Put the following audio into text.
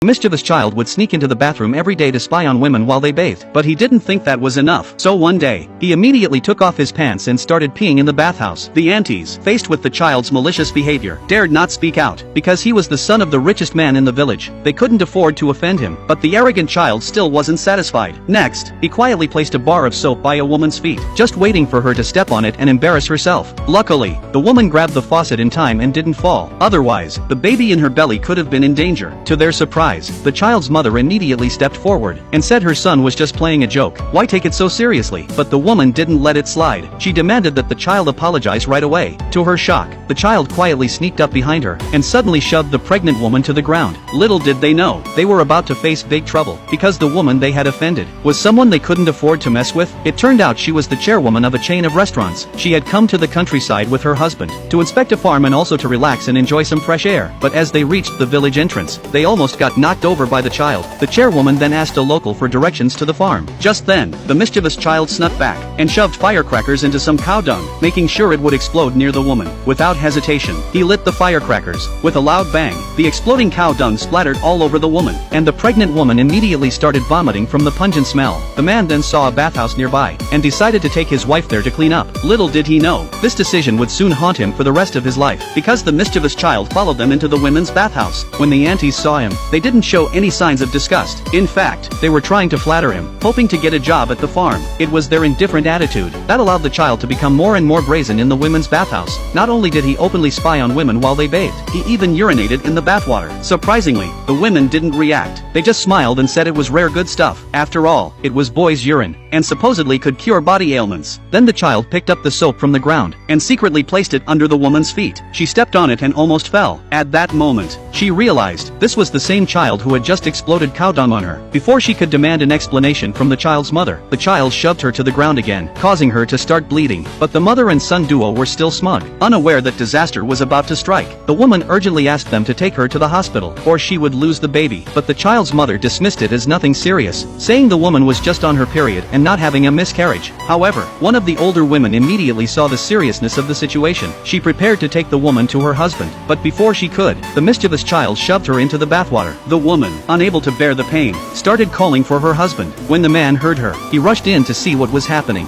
The mischievous child would sneak into the bathroom every day to spy on women while they bathed, but he didn't think that was enough. So one day, he immediately took off his pants and started peeing in the bathhouse. The aunties, faced with the child's malicious behavior, dared not speak out, because he was the son of the richest man in the village. They couldn't afford to offend him, but the arrogant child still wasn't satisfied. Next, he quietly placed a bar of soap by a woman's feet, just waiting for her to step on it and embarrass herself. Luckily, the woman grabbed the faucet in time and didn't fall. Otherwise, the baby in her belly could have been in danger. To their surprise, the child's mother immediately stepped forward and said her son was just playing a joke. Why take it so seriously? But the woman didn't let it slide. She demanded that the child apologize right away. To her shock, the child quietly sneaked up behind her and suddenly shoved the pregnant woman to the ground. Little did they know, they were about to face big trouble, because the woman they had offended was someone they couldn't afford to mess with. It turned out she was the chairwoman of a chain of restaurants. She had come to the countryside with her husband to inspect a farm and also to relax and enjoy some fresh air. But as they reached the village entrance, they almost got knocked over by the child. The chairwoman then asked a local for directions to the farm. Just then, the mischievous child snuck back and shoved firecrackers into some cow dung, making sure it would explode near the woman. Without hesitation, he lit the firecrackers. With a loud bang, the exploding cow dung splattered all over the woman, and the pregnant woman immediately started vomiting from the pungent smell. The man then saw a bathhouse nearby and decided to take his wife there to clean up. Little did he know, this decision would soon haunt him for the rest of his life, because the mischievous child followed them into the women's bathhouse. When the aunties saw him, they didn't show any signs of disgust. In fact, they were trying to flatter him, hoping to get a job at the farm. It was their indifferent attitude that allowed the child to become more and more brazen in the women's bathhouse. Not only did he openly spy on women while they bathed, he even urinated in the bathwater. Surprisingly, the women didn't react. They just smiled and said it was rare good stuff. After all, it was boy's urine, and supposedly could cure body ailments. Then the child picked up the soap from the ground and secretly placed it under the woman's feet. She stepped on it and almost fell. At that moment, she realized this was the same child who had just exploded cow dung on her. Before she could demand an explanation from the child's mother, the child shoved her to the ground again, causing her to start bleeding. But the mother and son duo were still smug, unaware that disaster was about to strike. The woman urgently asked them to take her to the hospital, or she would lose the baby. But the child's mother dismissed it as nothing serious, saying the woman was just on her period and not having a miscarriage. However, one of the older women immediately saw the seriousness of the situation. She prepared to take the woman to her husband, but before she could, the mischievous child shoved her into the bathwater. The woman, unable to bear the pain, started calling for her husband. When the man heard her, he rushed in to see what was happening.